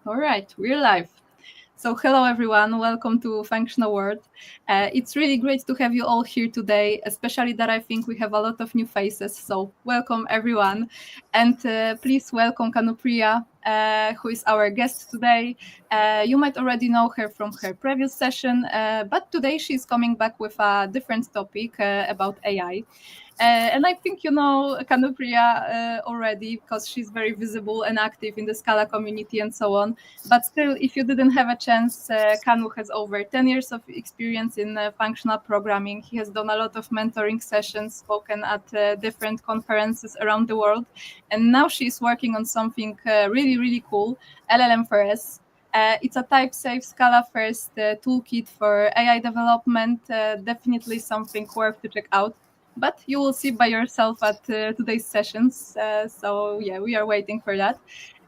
All right, we're live. So, hello everyone, welcome to Functional World. It's really great to have you all here today, especially that I think we have a lot of new faces. So, welcome everyone. And please welcome Kannupriya, who is our guest today. You might already know her from her previous session, but today she's coming back with a different topic about AI. And I think you know Kannupriya already because she's very visible and active in the Scala community and so on. But still, if you didn't have a chance, Kanu has over 10 years of experience in functional programming. He has done a lot of mentoring sessions, spoken at different conferences around the world. And now she's working on something really, really cool, LLM-first. It's a type-safe Scala-first toolkit for AI development. Definitely something worth to check out. But you will see by yourself at today's sessions. So yeah, we are waiting for that.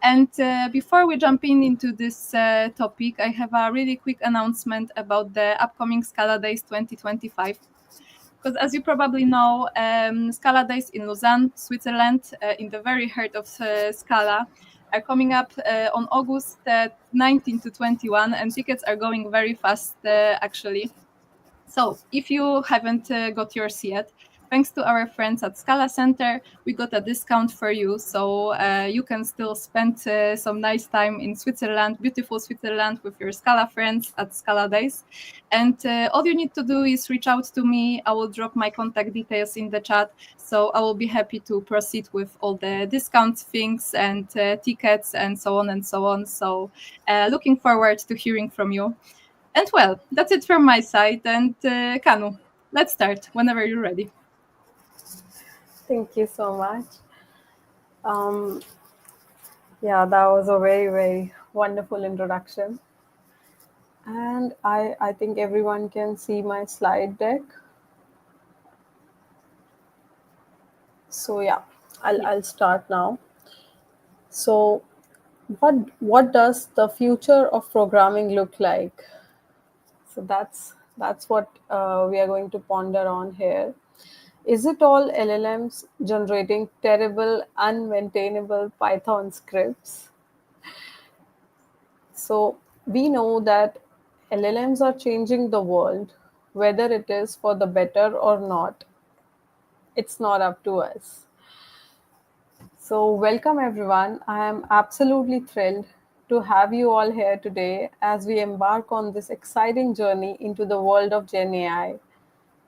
And before we jump into this topic, I have a really quick announcement about the upcoming Scala Days 2025. Because as you probably know, Scala Days in Lausanne, Switzerland, in the very heart of Scala, are coming up on August 19 to 21, and tickets are going very fast, actually. So if you haven't got yours yet, thanks to our friends at Scala Center, we got a discount for you. So you can still spend some nice time in Switzerland, beautiful Switzerland, with your Scala friends at Scala Days. And all you need to do is reach out to me. I will drop my contact details in the chat. So I will be happy to proceed with all the discount things and tickets and so on and so on. So looking forward to hearing from you. And well, that's it from my side. And Kanu, let's start whenever you're ready. Thank you so much. Yeah, that was a very, very wonderful introduction. And I think everyone can see my slide deck. So yeah, I'll start now. So what does the future of programming look like? So that's what we are going to ponder on here. Is it all LLMs generating terrible, unmaintainable Python scripts? So we know that LLMs are changing the world, whether it is for the better or not. It's not up to us. So, welcome everyone. I am absolutely thrilled to have you all here today as we embark on this exciting journey into the world of Gen AI.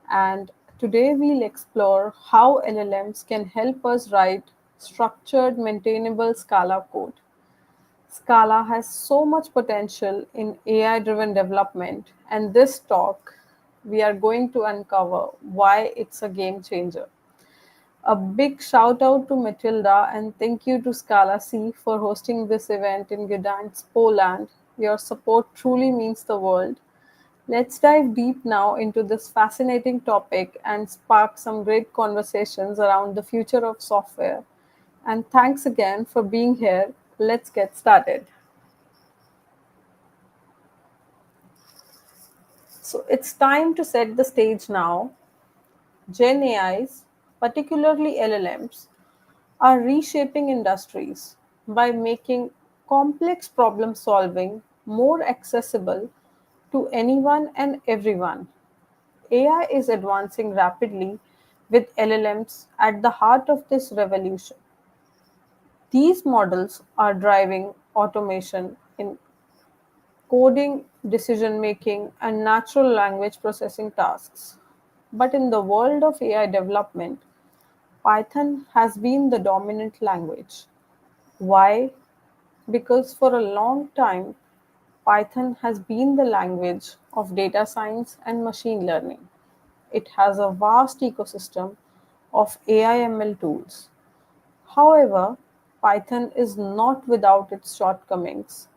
And today we'll explore how LLMs can help us write structured, maintainable Scala code. Scala has so much potential in AI driven development, and this talk we are going to uncover why it's a game changer. A big shout out to Matilda and thank you to Scala C for hosting this event in Gdansk, Poland. Your support truly means the world. Let's dive deep now into this fascinating topic and spark some great conversations around the future of software. And thanks again for being here. Let's get started. So it's time to set the stage now. Gen AIs, particularly LLMs, are reshaping industries by making complex problem solving more accessible to anyone and everyone. AI is advancing rapidly with LLMs at the heart of this revolution. These models are driving automation in coding, decision making, and natural language processing tasks. But in the world of AI development, Python has been the dominant language. Why? Because for a long time, Python has been the language of data science and machine learning. It has a vast ecosystem of AI ML tools. However, Python is not without its shortcomings: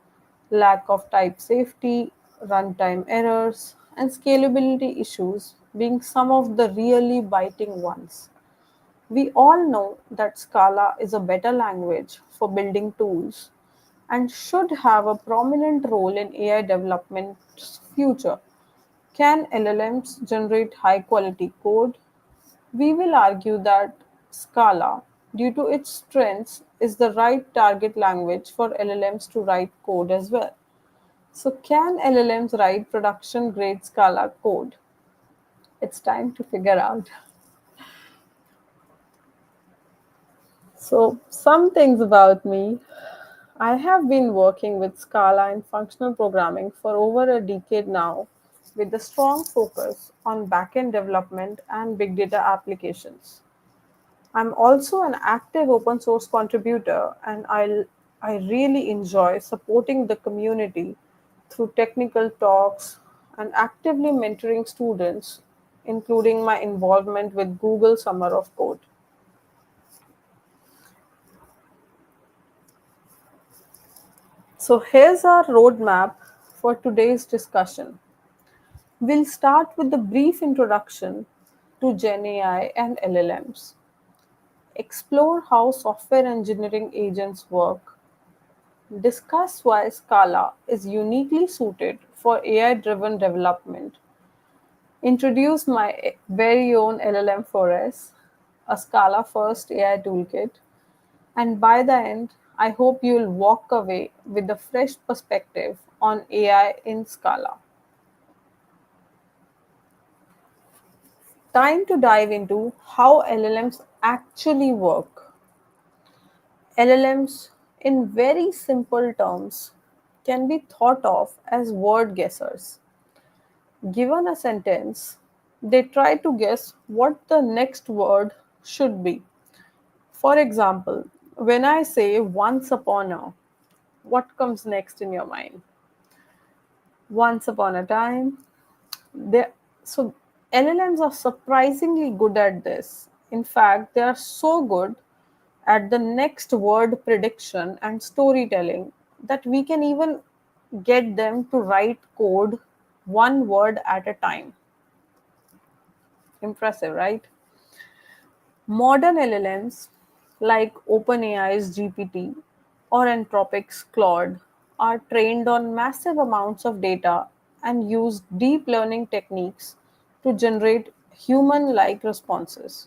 lack of type safety, runtime errors, and scalability issues being some of the really biting ones. We all know that Scala is a better language for building tools and should have a prominent role in AI development's future. Can LLMs generate high quality code? We will argue that Scala due to its strengths, is the right target language for LLMs to write code as well. So, can LLMs write production grade Scala code? It's time to figure out. So, some things about me. I have been working with Scala and functional programming for over a decade now, with a strong focus on backend development and big data applications. I'm also an active open source contributor, and I really enjoy supporting the community through technical talks and actively mentoring students, including my involvement with Google Summer of Code. So, here's our roadmap for today's discussion. We'll start with the brief introduction to GenAI and LLMs, explore how software engineering agents work, discuss why Scala is uniquely suited for AI driven development, introduce my very own LLM Forest, a Scala first AI toolkit, and by the end, I hope you'll walk away with a fresh perspective on AI in Scala. Time to dive into how LLMs actually work. LLMs, in very simple terms, can be thought of as word guessers. Given a sentence, they try to guess what the next word should be. For example, when I say once upon a, what comes next in your mind? Once upon a time. They, so LLMs are surprisingly good at this. In fact, they are so good at the next word prediction and storytelling that we can even get them to write code one word at a time. Impressive, right? Modern LLMs like OpenAI's GPT or Anthropic's Claude are trained on massive amounts of data and use deep learning techniques to generate human like responses.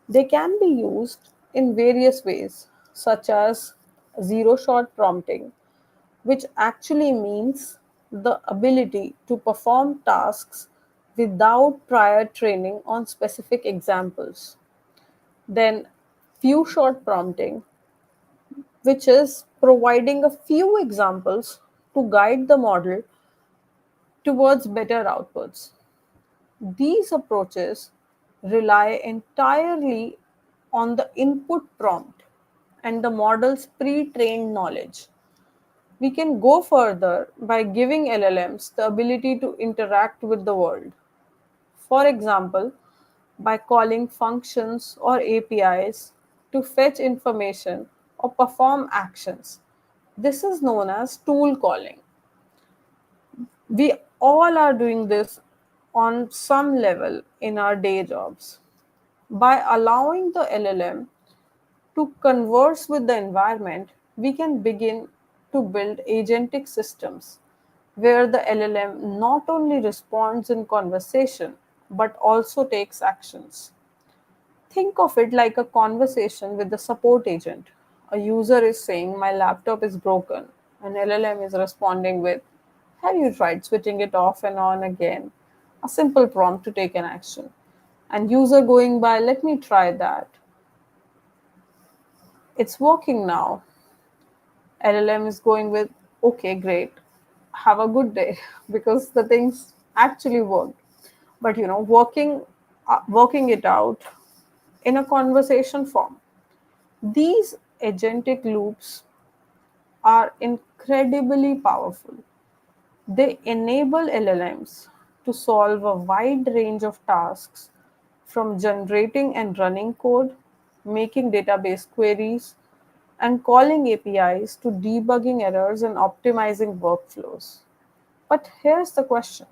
They can be used in various ways, such as zero shot prompting, which actually means the ability to perform tasks without prior training on specific examples. Then, few shot prompting, which is providing a few examples to guide the model towards better outputs. These approaches rely entirely on the input prompt and the model's pre trained knowledge. We can go further by giving LLMs the ability to interact with the world. For example, by calling functions or APIs to fetch information or perform actions. This is known as tool calling. We all are doing this on some level in our day jobs. By allowing the LLM to converse with the environment, we can begin to build agentic systems where the LLM not only responds in conversation but also takes actions. Think of it like a conversation with the support agent. A user is saying, "My laptop is broken." An LLM is responding with, "Have you tried switching it off and on again?" A simple prompt to take an action. And user going by, "Let me try that. It's working now." LLM is going with, "Okay, great. Have a good day," because the things actually worked. But working it out in a conversation form. These agentic loops are incredibly powerful. They enable LLMs to solve a wide range of tasks from generating and running code, making database queries, and calling APIs to debugging errors and optimizing workflows. But here's the question: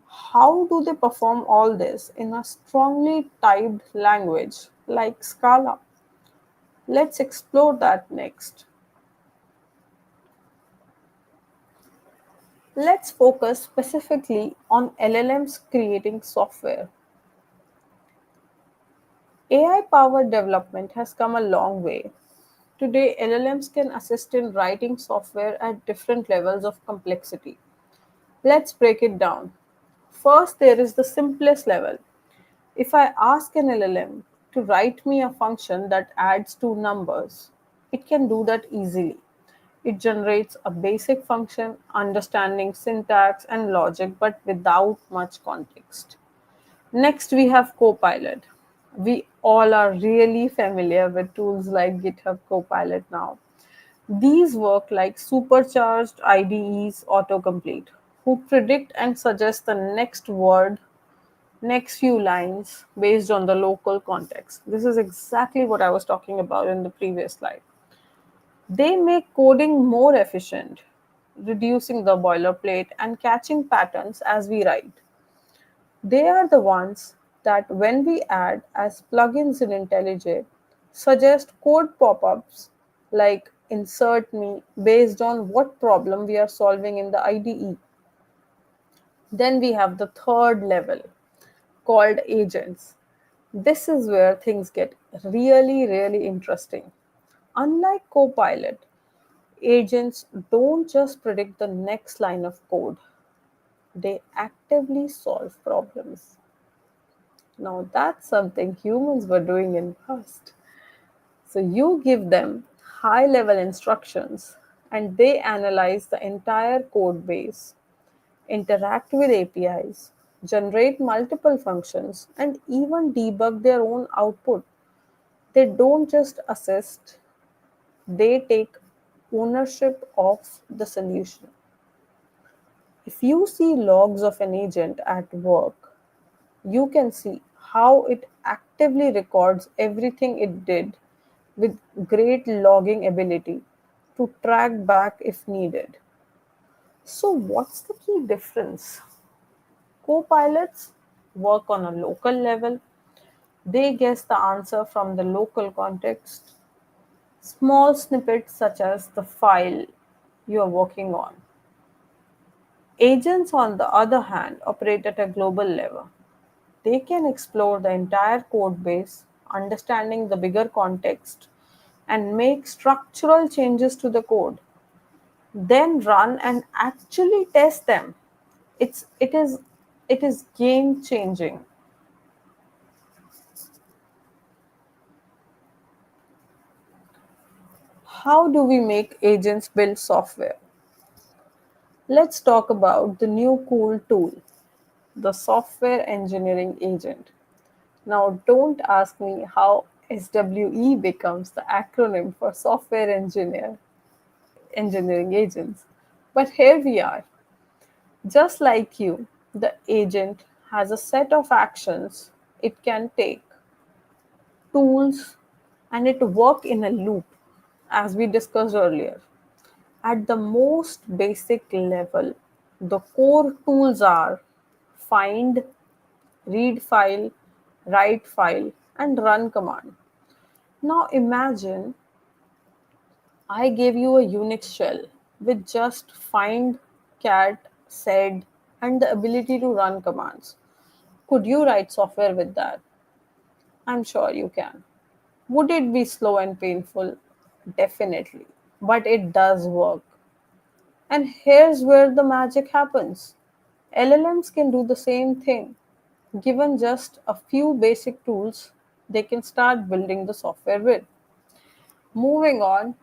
how do they perform all this in a strongly typed language like Scala? Let's explore that next. Let's focus specifically on LLMs creating software. AI powered development has come a long way. Today, LLMs can assist in writing software at different levels of complexity. Let's break it down. First, there is the simplest level. If I ask an LLM to write me a function that adds two numbers, it can do that easily. It generates a basic function, understanding syntax and logic, but without much context. Next, we have Copilot. We all are really familiar with tools like GitHub Copilot now. These work like supercharged IDEs autocomplete, who predict and suggest the next word, next few lines based on the local context. This is exactly what I was talking about in the previous slide. They make coding more efficient, reducing the boilerplate and catching patterns as we write. They are the ones that, when we add as plugins in IntelliJ, suggest code pop ups like insert me based on what problem we are solving in the IDE. Then we have the third level called agents. This is where things get really, really interesting. Unlike Copilot, agents don't just predict the next line of code, they actively solve problems. Now, that's something humans were doing in past. So, you give them high level instructions and they analyze the entire code base, interact with APIs, generate multiple functions, and even debug their own output. They don't just assist, they take ownership of the solution. If you see logs of an agent at work, you can see how it actively records everything it did with great logging ability to track back if needed. So, what's the key difference? Co-pilots work on a local level. They guess the answer from the local context. Small snippets such as the file you are working on. Agents, on the other hand, operate at a global level. They can explore the entire code base, understanding the bigger context, and make structural changes to the code, then run and actually test them. It's it is game changing. How do we make agents build software? Let's talk about the new cool tool, the software engineering agent. Now, don't ask me how SWE becomes the acronym for software engineering agents. But here we are. Just like you, the agent has a set of actions it can take, tools, and it work in a loop, as we discussed earlier. At the most basic level, the core tools are find, read file, write file, and run command. Now imagine I gave you a Unix shell with just find, cat, sed, and the ability to run commands. Could you write software with that? I'm sure you can. Would it be slow and painful? Definitely. But it does work. And here's where the magic happens. LLMs can do the same thing. Given just a few basic tools, they can start building the software with. Moving on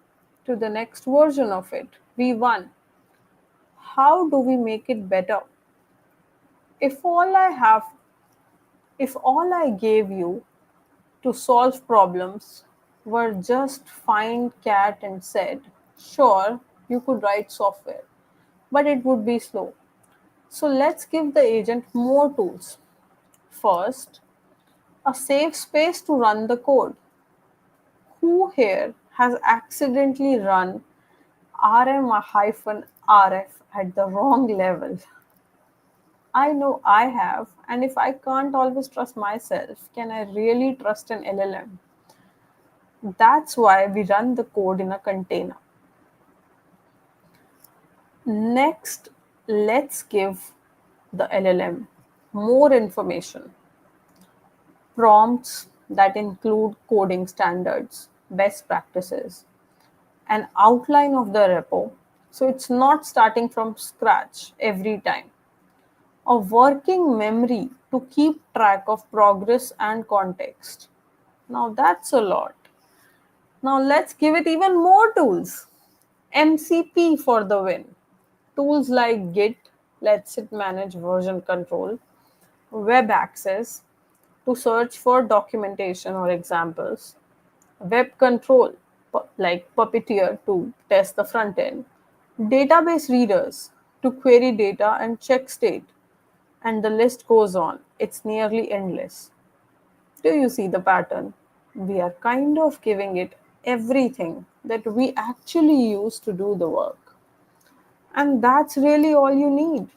to the next version of it, V1. How do we make it better? If all I have, if all I gave you to solve problems were just find, cat, and said, sure, you could write software, but it would be slow. So let's give the agent more tools. First, a safe space to run the code. Who here has accidentally run rm-rf at the wrong level? I know I have, and if I can't always trust myself, can I really trust an LLM? That's why we run the code in a container. Next, let's give the LLM more information. Prompts that include coding standards, best practices, an outline of the repo, so it's not starting from scratch every time. A working memory to keep track of progress and context. Now that's a lot. Now let's give it even more tools. MCP for the win. Tools like Git lets it manage version control, web access to search for documentation or examples, web control like Puppeteer to test the front end, database readers to query data and check state, and the list goes on. It's nearly endless. Do you see the pattern? We are kind of giving it everything that we actually use to do the work. And that's really all you need,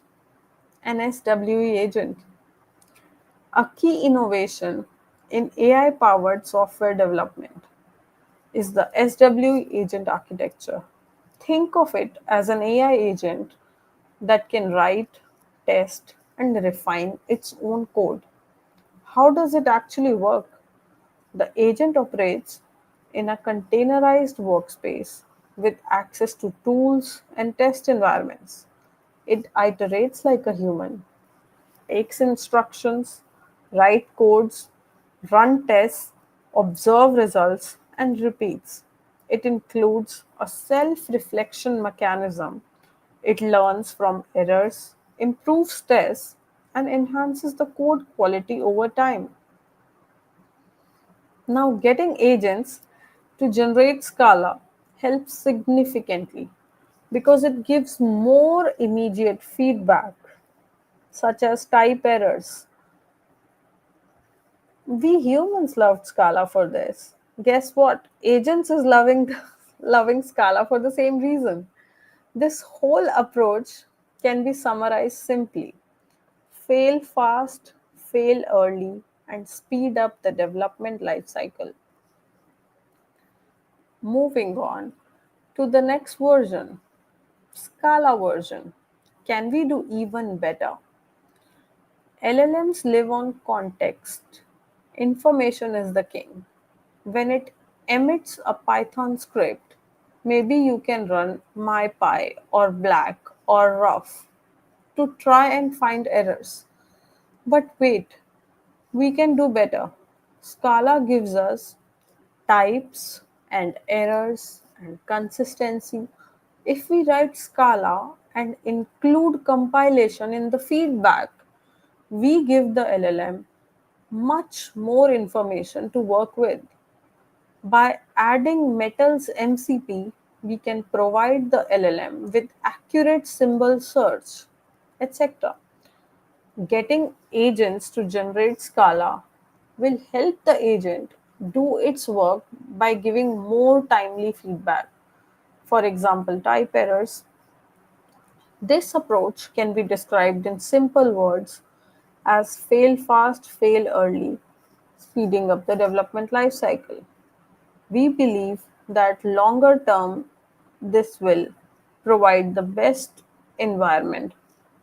an SWE agent. A key innovation in AI powered software development is the SWE Agent Architecture. Think of it as an AI agent that can write, test, and refine its own code. How does it actually work? The agent operates in a containerized workspace with access to tools and test environments. It iterates like a human, takes instructions, write codes, run tests, observe results, and repeats. It includes a self reflection mechanism. It learns from errors, improves tests, and enhances the code quality over time. Now, getting agents to generate Scala helps significantly because it gives more immediate feedback, such as type errors. We humans loved Scala for this. Guess what? Agents is loving loving Scala for the same reason. This whole approach can be summarized simply: fail fast, fail early, and speed up the development lifecycle. Moving on to the next version, Scala version. Can we do even better? LLMs live on context. Information is the king. When it emits a Python script, maybe you can run MyPy or Black or Rough to try and find errors. But wait, we can do better. Scala gives us types and errors and consistency. If we write Scala and include compilation in the feedback, we give the LLM much more information to work with. By adding Metal's MCP, we can provide the LLM with accurate symbol search, etc. Getting agents to generate Scala will help the agent do its work by giving more timely feedback. For example, type errors. This approach can be described in simple words as fail fast, fail early, speeding up the development lifecycle. We believe that longer term, this will provide the best environment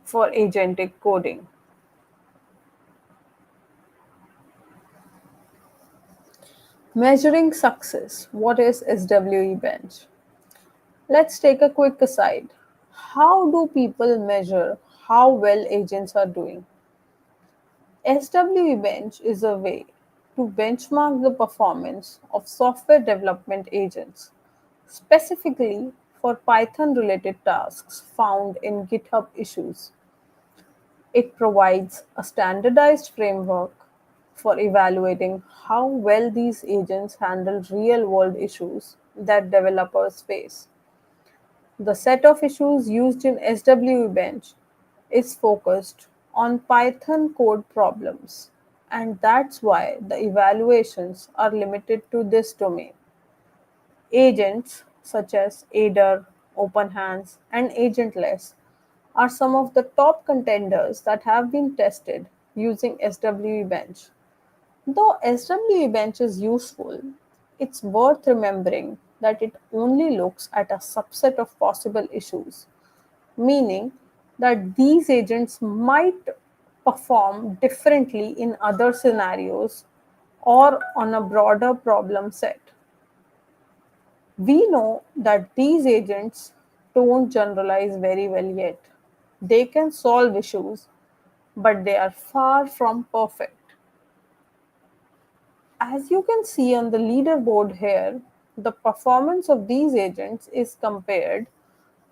for agentic coding. Measuring success. What is SWE Bench? Let's take a quick aside. How do people measure how well agents are doing? SWE Bench is a way to benchmark the performance of software development agents, specifically for Python related tasks found in GitHub issues. It provides a standardized framework for evaluating how well these agents handle real world issues that developers face. The set of issues used in SWE Bench is focused on Python code problems, and that's why the evaluations are limited to this domain. Agents such as Adder, OpenHands, and Agentless are some of the top contenders that have been tested using SWE Bench. Though SWE Bench is useful, it's worth remembering that it only looks at a subset of possible issues, meaning that these agents might perform differently in other scenarios or on a broader problem set. We know that these agents don't generalize very well yet. They can solve issues, but they are far from perfect. As you can see on the leaderboard here, the performance of these agents is compared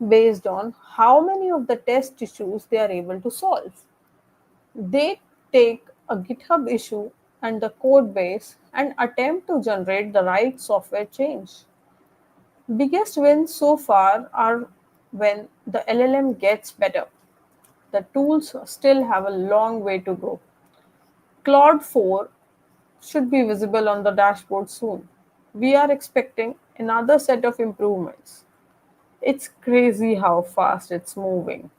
based on how many of the test issues they are able to solve. They take a GitHub issue and the code base and attempt to generate the right software change. Biggest wins so far are when the LLM gets better. The tools still have a long way to go. Claude 4 should be visible on the dashboard soon. We are expecting another set of improvements. It's crazy how fast it's moving.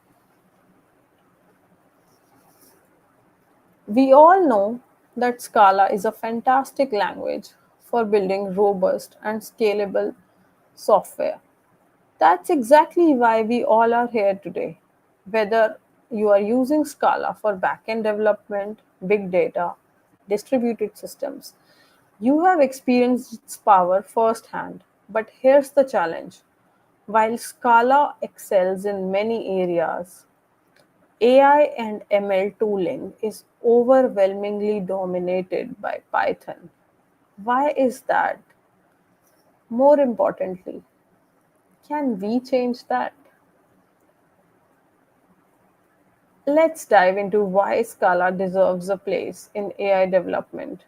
We all know that Scala is a fantastic language for building robust and scalable software. That's exactly why we all are here today. Whether you are using Scala for backend development, big data, distributed systems, you have experienced its power firsthand. But here's the challenge. While Scala excels in many areas, AI and ML tooling is overwhelmingly dominated by Python. Why is that? More importantly, can we change that? Let's dive into why Scala deserves a place in AI development,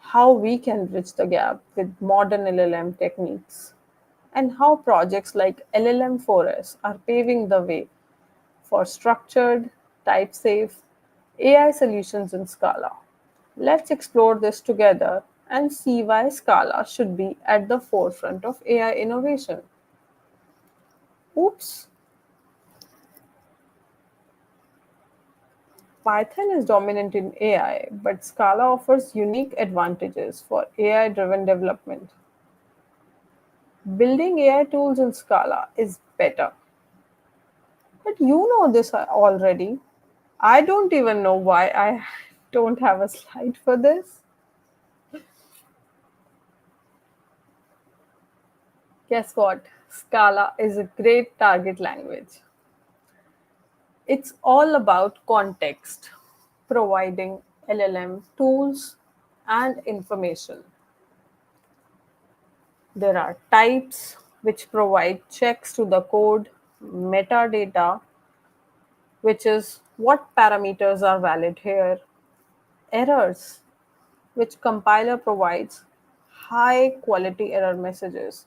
how we can bridge the gap with modern LLM techniques, and how projects like LLM-4S are paving the way for structured, type-safe AI solutions in Scala. Let's explore this together and see why Scala should be at the forefront of AI innovation. Oops, Python is dominant in AI, but Scala offers unique advantages for AI driven development. Building AI tools in Scala is better. But you know this already. I don't even know why I don't have a slide for this. Guess what? Scala is a great target language. It's all about context, providing LLM tools and information. There are types which provide checks to the code, metadata, which is what parameters are valid here, errors, which compiler provides high quality error messages,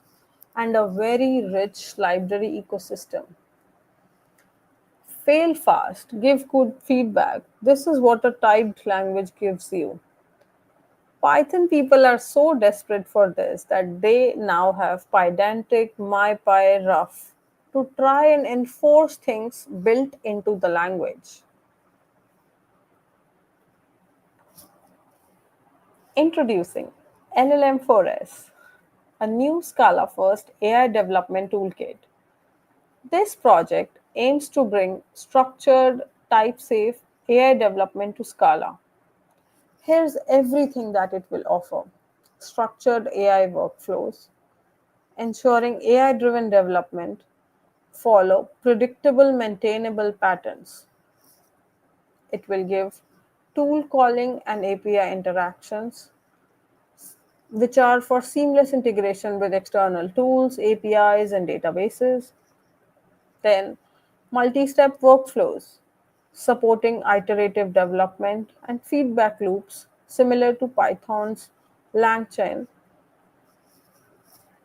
and a very rich library ecosystem. Fail fast, give good feedback. This is what a typed language gives you. Python people are so desperate for this that they now have Pydantic, MyPy, Rough to try and enforce things built into the language. Introducing LLM-4S, a new Scala-first AI development toolkit. This project aims to bring structured, type-safe AI development to Scala. Here's everything that it will offer: structured AI workflows, ensuring AI driven development follow predictable, maintainable patterns. It will give tool calling and API interactions, which are for seamless integration with external tools, APIs, and databases. Then, multi step workflows, supporting iterative development and feedback loops similar to Python's LangChain.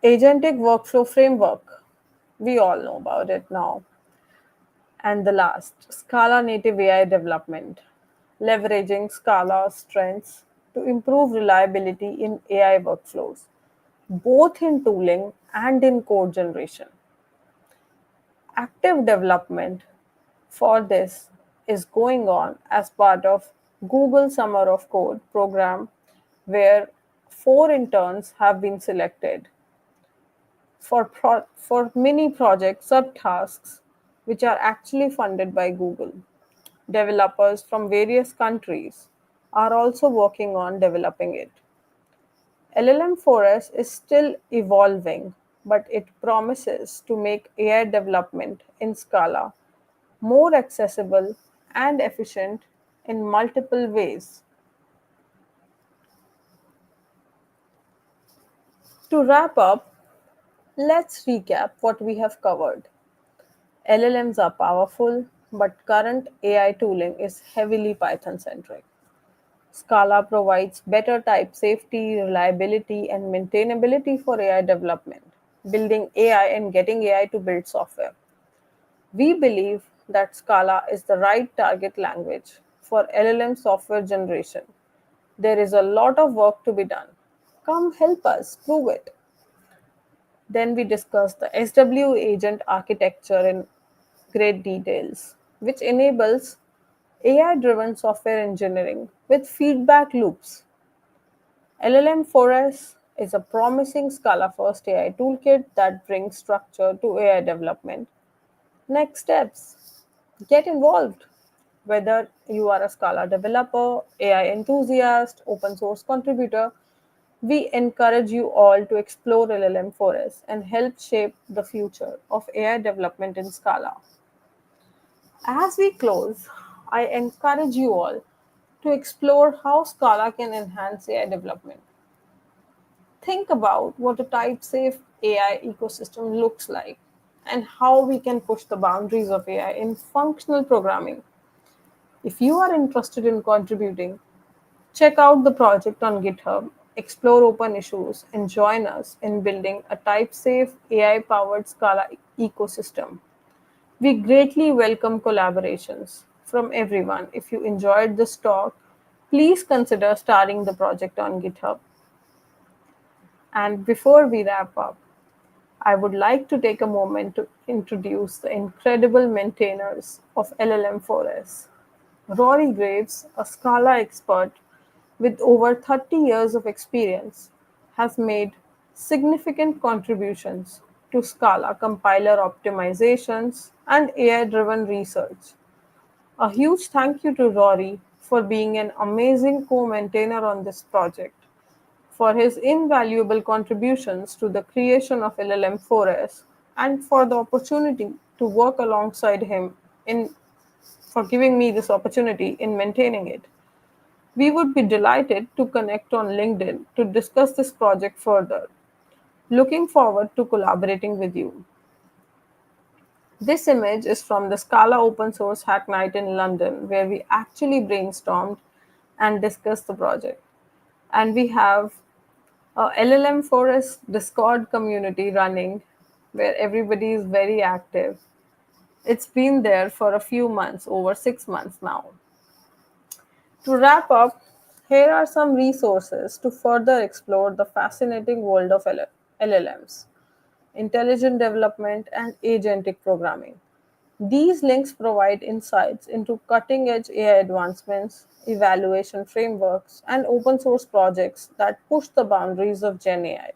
Agentic workflow framework, we all know about it now. And the last, Scala native AI development, leveraging Scala's strengths to improve reliability in AI workflows, both in tooling and in code generation. Active development for this is going on as part of Google Summer of Code program, where 4 interns have been selected for mini project subtasks which are actually funded by Google. Developers from various countries are also working on developing it. LLM4S is still evolving, but it promises to make AI development in Scala more accessible and efficient in multiple ways. To wrap up, let's recap what we have covered. LLMs are powerful, but current AI tooling is heavily Python centric. Scala provides better type safety, reliability, and maintainability for AI development, building AI and getting AI to build software. We believe that Scala is the right target language for LLM software generation. There is a lot of work to be done. Come help us prove it. Then we discussed the SWE Agent Architecture in great details, which enables AI driven software engineering with feedback loops. LLM4S is a promising Scala-first AI toolkit that brings structure to AI development. Next steps: get involved. Whether you are a Scala developer, AI enthusiast, open source contributor, we encourage you all to explore LLM4S and help shape the future of AI development in Scala. As we close, I encourage you all to explore how Scala can enhance AI development. Think about what a type safe AI ecosystem looks like and how we can push the boundaries of AI in functional programming. If you are interested in contributing, check out the project on GitHub, explore open issues, and join us in building a type safe AI powered Scala ecosystem. We greatly welcome collaborations from everyone. If you enjoyed this talk, please consider starting the project on GitHub. And before we wrap up, I would like to take a moment to introduce the incredible maintainers of LLM4S. Rory Graves, a Scala expert with over 30 years of experience, has made significant contributions to Scala compiler optimizations and AI driven research. A huge thank you to Rory for being an amazing co maintainer on this project, for his invaluable contributions to the creation of LLM4S, and for the opportunity to work alongside him in for giving me this opportunity in maintaining it. We would be delighted to connect on LinkedIn to discuss this project further. Looking forward to collaborating with you. This image is from the Scala Open Source Hack Night in London, where we actually brainstormed and discussed the project. And we have a LLM Forest Discord community running where everybody is very active. It's been there for a few months, over 6 months now. To wrap up, here are some resources to further explore the fascinating world of LLMs, intelligent development, and agentic programming. These links provide insights into cutting edge AI advancements, evaluation frameworks, and open source projects that push the boundaries of Gen AI.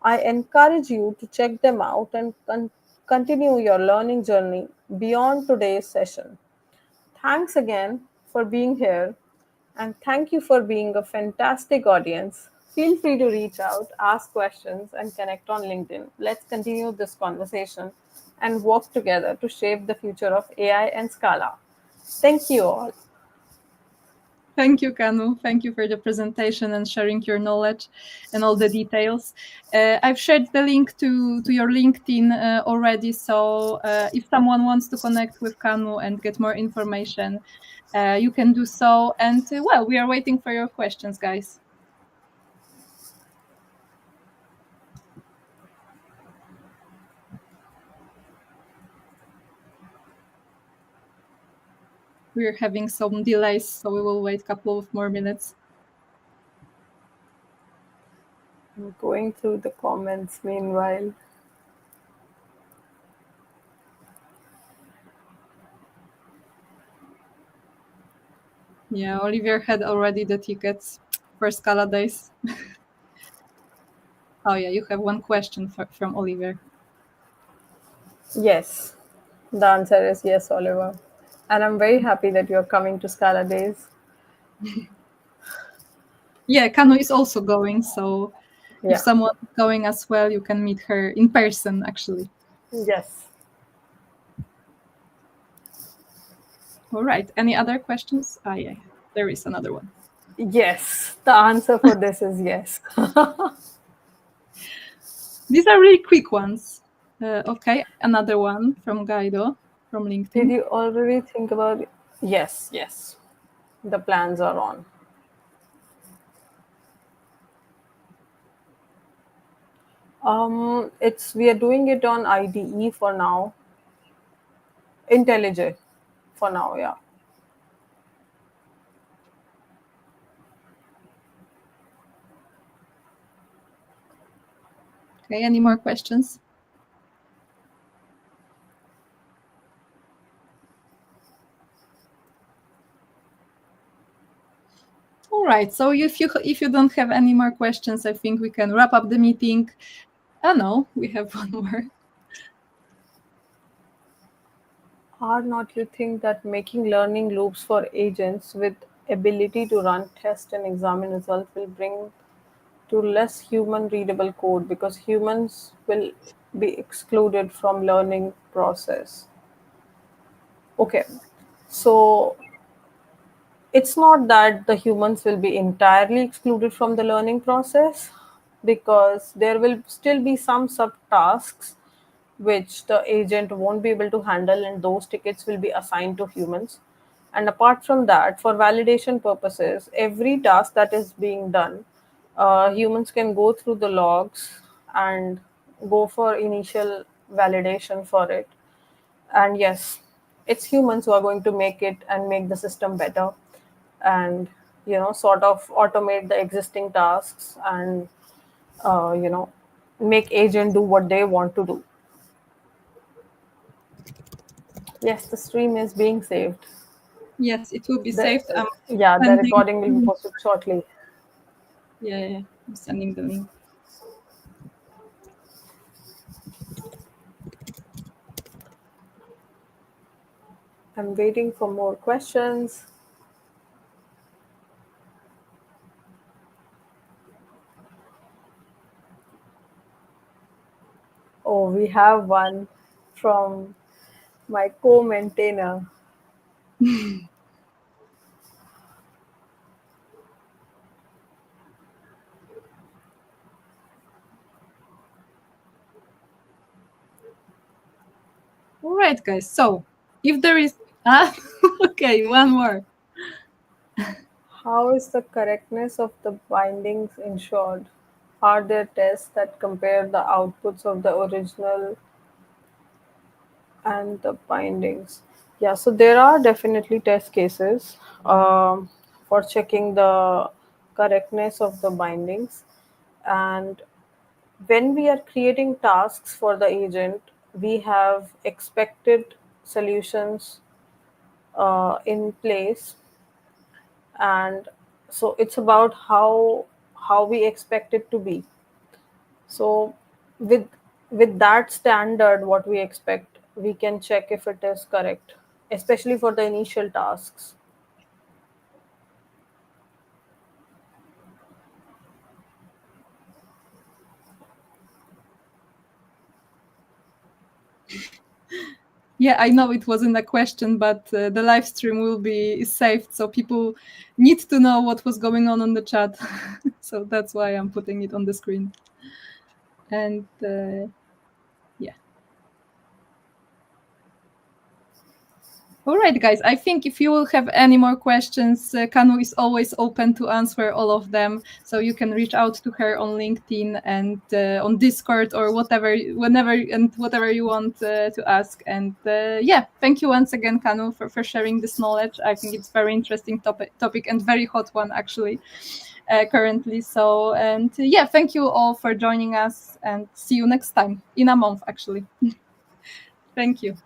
I encourage you to check them out and continue your learning journey beyond today's session. Thanks again for being here, and thank you for being a fantastic audience. Feel free to reach out, ask questions, and connect on LinkedIn. Let's continue this conversation and work together to shape the future of AI and Scala. Thank you all. Thank you, Kanu. Thank you for the presentation and sharing your knowledge and all the details. I've shared the link to your LinkedIn already, so if someone wants to connect with Kanu and get more information, you can do so. And well, we are waiting for your questions, guys. We're having some delays, so we will wait a couple of more minutes. I'm going through the comments meanwhile. Yeah, Olivier had already the tickets for Scala Days. Oh yeah, you have one question from Olivier. Yes, the answer is yes, Oliver. And I'm very happy that you're coming to Scala Days. Yeah, Kanu is also going, so if Yeah. someone is going as well, you can meet her in person, actually. Yes. All right. Any other questions? Ah, yeah, there is another one. Yes. The answer for this is yes. These are really quick ones. Okay, another one from Guido from Did LinkedIn. you already think about it? Yes, yes. The plans are on. It's we are doing it on IDE for now. IntelliJ for now, yeah. Okay, any more questions? All right. So if you don't have any more questions, I think we can wrap up the meeting. Oh no, we have one more. Are not you think that making learning loops for agents with ability to run test and examine results will bring to less human readable code because humans will be excluded from learning process? Okay. So it's not that the humans will be entirely excluded from the learning process because there will still be some subtasks which the agent won't be able to handle, and those tickets will be assigned to humans. And apart from that, for validation purposes, every task that is being done, humans can go through the logs and go for initial validation for it. And yes, it's humans who are going to make it and make the system better, and sort of automate the existing tasks, and make agent do what they want to do. Yes, the stream is being saved. Yes, it will be The saved. I'm Yeah, the sending. recording will be posted shortly. Yeah, yeah, I'm sending the link. I'm waiting for more questions. Oh, we have one from my co-maintainer. All right, guys. So if there is, okay, one more. How is the correctness of the bindings ensured? Are there tests that compare the outputs of the original and the bindings? Yeah, so there are definitely test cases for checking the correctness of the bindings. And when we are creating tasks for the agent, we have expected solutions in place, and so it's about how we expect it to be. So with that standard, what we expect, we can check if it is correct, especially for the initial tasks. Yeah, I know it wasn't a question, but the live stream will be saved, so people need to know what was going on the chat. So that's why I'm putting it on the screen. And yeah. All right, guys. I think if you will have any more questions, Kanu is always open to answer all of them. So you can reach out to her on LinkedIn and on Discord or whatever, whenever and whatever you want to ask. And yeah, thank you once again, Kanu, for sharing this knowledge. I think it's very interesting topic and very hot one actually currently. So and yeah, thank you all for joining us, and see you next time in a month actually. Thank you.